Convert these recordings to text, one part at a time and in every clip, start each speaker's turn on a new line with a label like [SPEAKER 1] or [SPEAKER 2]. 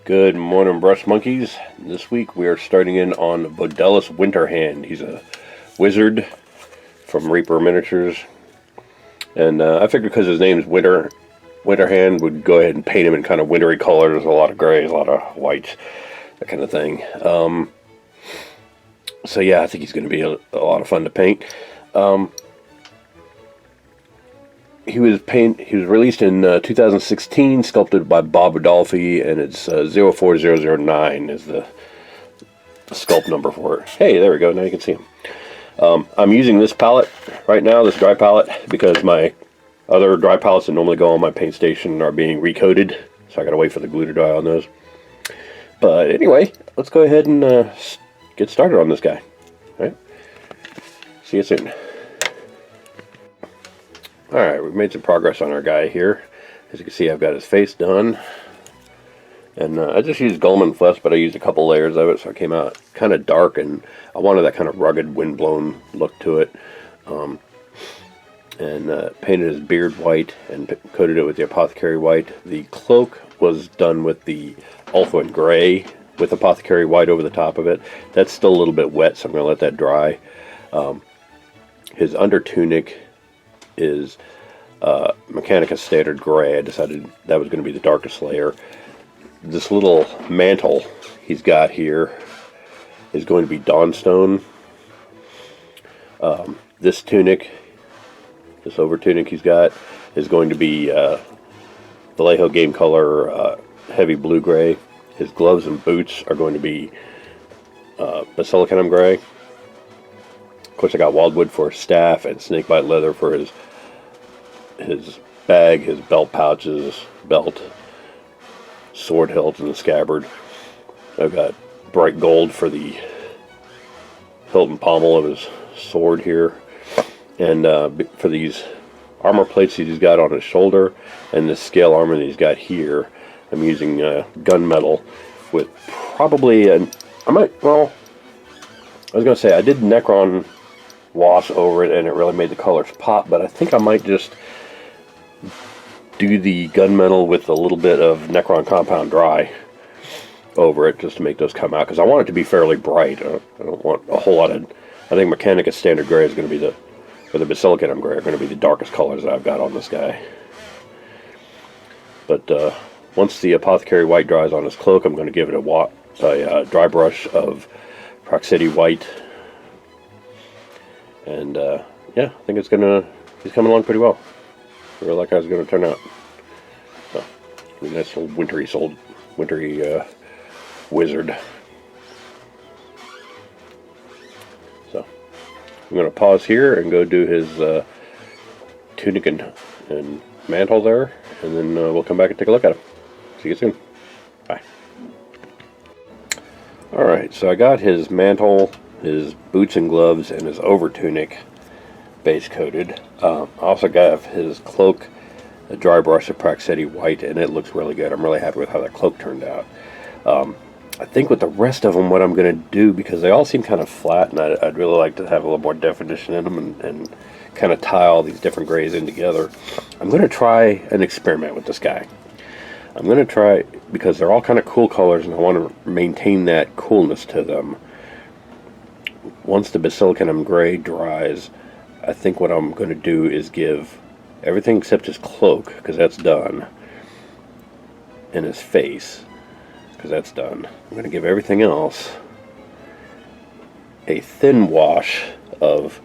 [SPEAKER 1] Good morning, brush monkeys. This week we are starting in on Vodelis Winterhand. He's a wizard from Reaper Miniatures, and I figured because his name's Winterhand, would go ahead and paint him in kind of wintry colors, a lot of grays, a lot of whites, that kind of thing. So yeah, I think he's going to be a lot of fun to paint. He was released in 2016, sculpted by Bob Adolphi, and it's 04009 is the sculpt number for it. Hey, there we go. Now you can see him. I'm using this palette right now, this dry palette, because my other dry palettes that normally go on my paint station are being recoated, so I gotta wait for the glue to dry on those. But anyway, let's go ahead and get started on this guy. All right. See you soon. Alright, we've made some progress on our guy here. As you can see, I've got his face done. And I just used Gulman Flesh, but I used a couple layers of it, so it came out kind of dark, and I wanted that kind of rugged, windblown look to it. Painted his beard white and coated it with the Apothecary White. The cloak was done with the Ulthwin Gray with Apothecary White over the top of it. That's still a little bit wet, so I'm going to let that dry. His under tunic is Mechanica Standard Gray. I decided that was going to be the darkest layer. This little mantle he's got here is going to be Dawnstone. This tunic, this over tunic he's got, is going to be Vallejo Game Color Heavy Blue Gray. His gloves and boots are going to be Basilicanum Gray. Of course, I got Wildwood for his staff and Snakebite Leather for his bag, his belt pouches, belt, sword hilt, and the scabbard. I've got bright gold for the hilt and pommel of his sword here, and for these armor plates that he's got on his shoulder and the scale armor that he's got here, I'm using gunmetal with probably I was gonna say I did Necron wash over it and it really made the colors pop, but I think I might just do the gunmetal with a little bit of Necron Compound Dry over it just to make those come out, because I want it to be fairly bright. I don't want a whole lot of... I think Mechanica Standard Gray is going to be or the Basilicanum Gray are going to be the darkest colors that I've got on this guy. But once the Apothecary White dries on his cloak, I'm going to give it a dry brush of Praxiti White. And yeah, I think he's coming along pretty well. I really like how it's going to turn out. So, a nice little wintry wizard. So, I'm going to pause here and go do his tunic and mantle there, and then we'll come back and take a look at him. See you soon. Bye. Alright, so I got his mantle, his boots and gloves, and his over tunic base coated. I also got his cloak, a dry brush of Praxiti White, and it looks really good. I'm really happy with how that cloak turned out. I think with the rest of them, what I'm going to do, because they all seem kind of flat, and I'd really like to have a little more definition in them and kind of tie all these different grays in together, I'm going to try an experiment with this guy. I'm going to try, because they're all kind of cool colors, and I want to maintain that coolness to them. Once the Basilicanum Gray dries, I think what I'm going to do is give everything except his cloak, because that's done, and his face, because that's done. I'm going to give everything else a thin wash of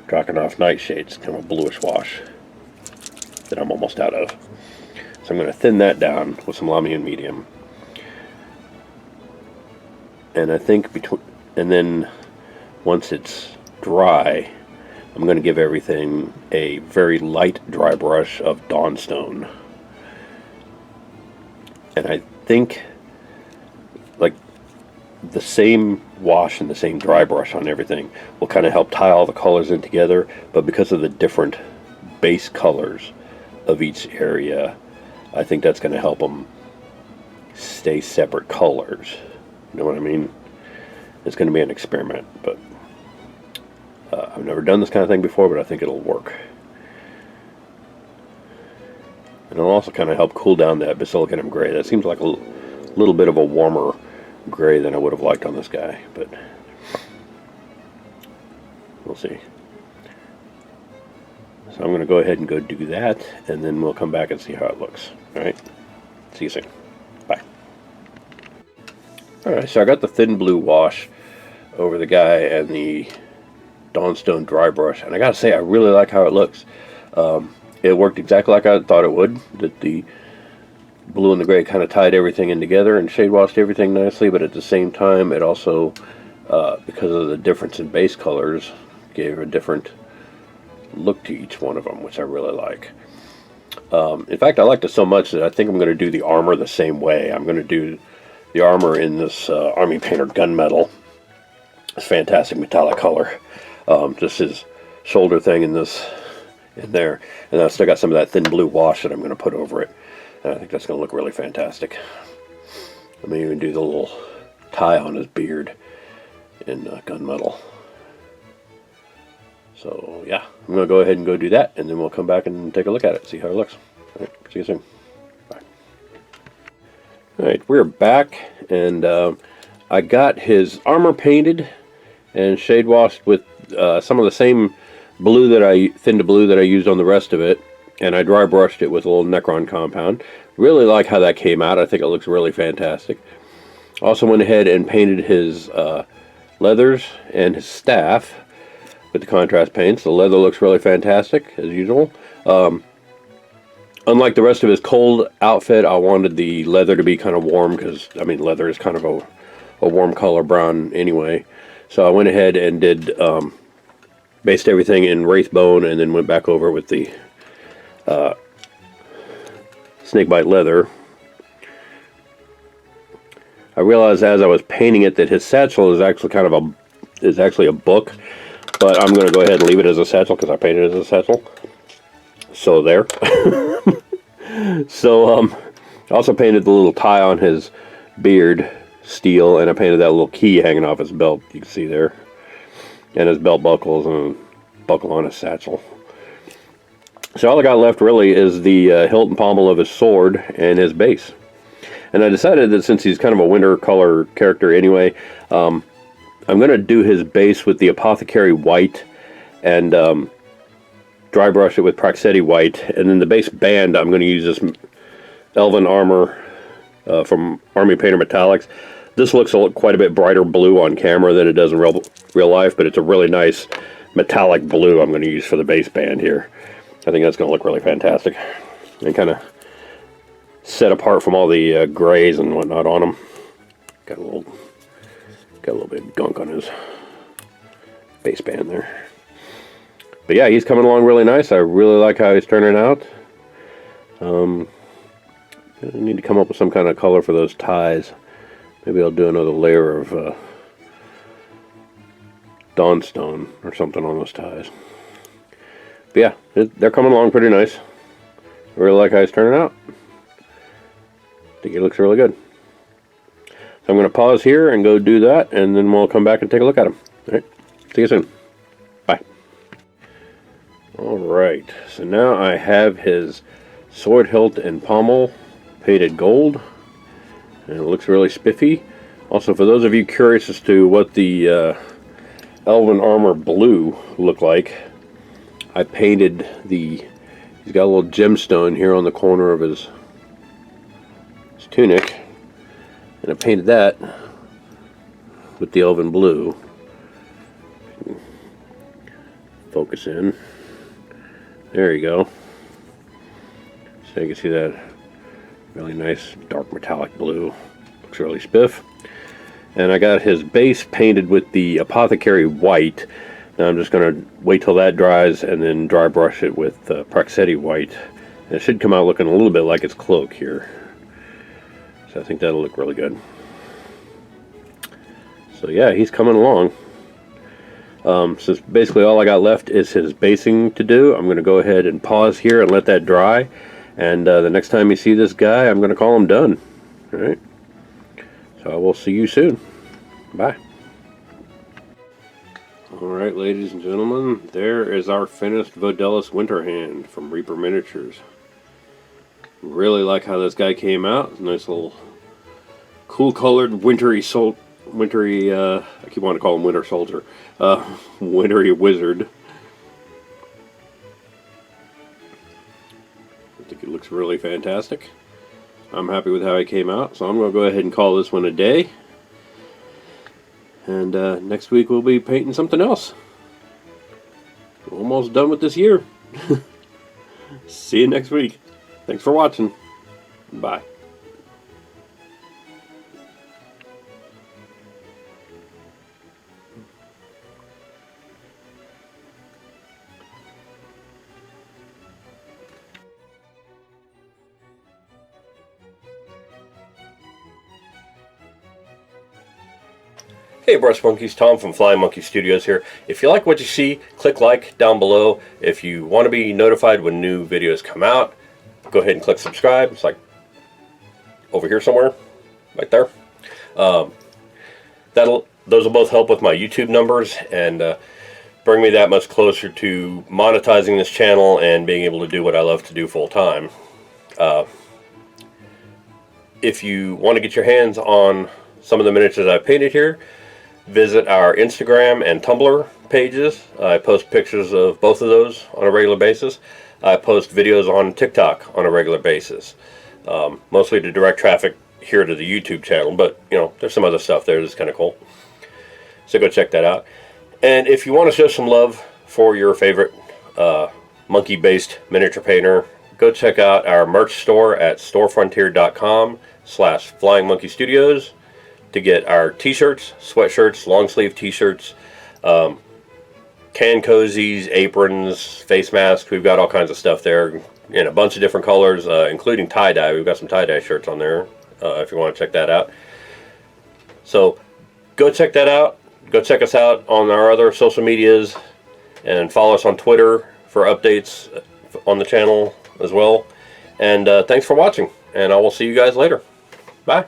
[SPEAKER 1] Drakenhof Nightshades, kind of a bluish wash that I'm almost out of. So I'm going to thin that down with some Lamian Medium. And I think and then once it's dry, I'm going to give everything a very light dry brush of Dawnstone. And I think, like, the same wash and the same dry brush on everything will kind of help tie all the colors in together, but because of the different base colors of each area, I think that's going to help them stay separate colors. You know what I mean? It's going to be an experiment, but I've never done this kind of thing before, but I think it'll work. And it'll also kind of help cool down that Basilicanum Gray. That seems like a little bit of a warmer gray than I would have liked on this guy, but we'll see. So I'm going to go ahead and go do that, and then we'll come back and see how it looks. Alright, see you soon. Bye. Alright, so I got the thin blue wash over the guy and the Dawnstone dry brush, and I gotta say, I really like how it looks. It worked exactly like I thought it would, that the blue and the gray kind of tied everything in together and shade washed everything nicely, but at the same time it also, because of the difference in base colors, gave a different look to each one of them, which I really like. In fact, I liked it so much that I think I'm going to do the armor the same way. I'm going to do the armor in this Army Painter gunmetal. It's fantastic metallic color. Just his shoulder thing in there, and I've still got some of that thin blue wash that I'm going to put over it. And I think that's going to look really fantastic. I may even do the little tie on his beard in gunmetal. So yeah, I'm going to go ahead and go do that, and then we'll come back and take a look at it, see how it looks. All right, see you soon. Bye. All right, we're back, and I got his armor painted and shade washed with some of the same blue thin to blue that I used on the rest of it, and I dry brushed it with a little Necron compound. Really like how that came out. I think it looks really fantastic. Also went ahead and painted his leathers and his staff with the contrast paints. The leather looks really fantastic, as usual. Unlike the rest of his cold outfit, I wanted the leather to be kind of warm, because, I mean, leather is kind of a warm color brown anyway. So I went ahead and did, based everything in Wraithbone, and then went back over with the snakebite leather. I realized as I was painting it that his satchel is actually kind of a book. But I'm going to go ahead and leave it as a satchel because I painted it as a satchel. So there. So I also painted the little tie on his beard steel, and I painted that little key hanging off his belt, you can see there. And his belt buckles and buckle on his satchel. So all I got left really is the hilt and pommel of his sword and his base. And I decided that since he's kind of a winter color character anyway, I'm going to do his base with the Apothecary white and dry brush it with Praxetti white. And then the base band, I'm going to use this Elven armor from Army Painter Metallics. This looks quite a bit brighter blue on camera than it does in real life, but it's a really nice metallic blue I'm going to use for the base band here. I think that's going to look really fantastic and kind of set apart from all the grays and whatnot on him. Got a little bit of gunk on his base band there. But yeah, he's coming along really nice. I really like how he's turning out. I need to come up with some kind of color for those ties. Maybe I'll do another layer of Dawnstone or something on those ties. But yeah, they're coming along pretty nice. I really like how he's turning out. I think he looks really good. So I'm going to pause here and go do that, and then we'll come back and take a look at him. Alright, see you soon. Bye. Alright, so now I have his sword hilt and pommel painted gold, and it looks really spiffy. Also, for those of you curious as to what the Elven armor blue looked like, I painted he's got a little gemstone here on the corner of his tunic, and I painted that with the Elven blue. Focus in. There you go. So you can see that really nice dark metallic blue. Looks really spiff. And I got his base painted with the Apothecary white. Now I'm just going to wait till that dries and then dry brush it with Praxetti white. And it should come out looking a little bit like his cloak here. So I think that'll look really good. So yeah, he's coming along. So basically all I got left is his basing to do. I'm going to go ahead and pause here and let that dry. And the next time you see this guy, I'm going to call him done. Alright. So I will see you soon. Bye. Alright, ladies and gentlemen, there is our finished Vodelis Winterhand from Reaper Miniatures. Really like how this guy came out. Nice little cool colored wintry, I keep wanting to call him Winter Soldier, wintry wizard. I think it looks really fantastic. I'm happy with how he came out, so I'm going to go ahead and call this one a day. And next week we'll be painting something else. Almost done with this year. See you next week. Thanks for watching. Bye. Hey Brush Monkeys, Tom from Flying Monkey Studios here. If you like what you see, click like down below. If you want to be notified when new videos come out, go ahead and click subscribe. It's like over here somewhere, right there. Those will both help with my YouTube numbers and bring me that much closer to monetizing this channel and being able to do what I love to do full time. If you want to get your hands on some of the miniatures I've painted here, visit our Instagram and Tumblr pages. I post pictures of both of those on a regular basis. I post videos on TikTok on a regular basis, mostly to direct traffic here to the YouTube channel, but you know, there's some other stuff there that's kind of cool, so go check that out. And if you want to show some love for your favorite monkey based miniature painter, go check out our merch store at storefrontier.com/flyingmonkeystudios to get our t-shirts, sweatshirts, long sleeve t-shirts, can cozies, aprons, face masks. We've got all kinds of stuff there in a bunch of different colors, including tie-dye. We've got some tie-dye shirts on there if you want to check that out. So go check that out. Go check us out on our other social medias and follow us on Twitter for updates on the channel as well. And thanks for watching, and I will see you guys later. Bye.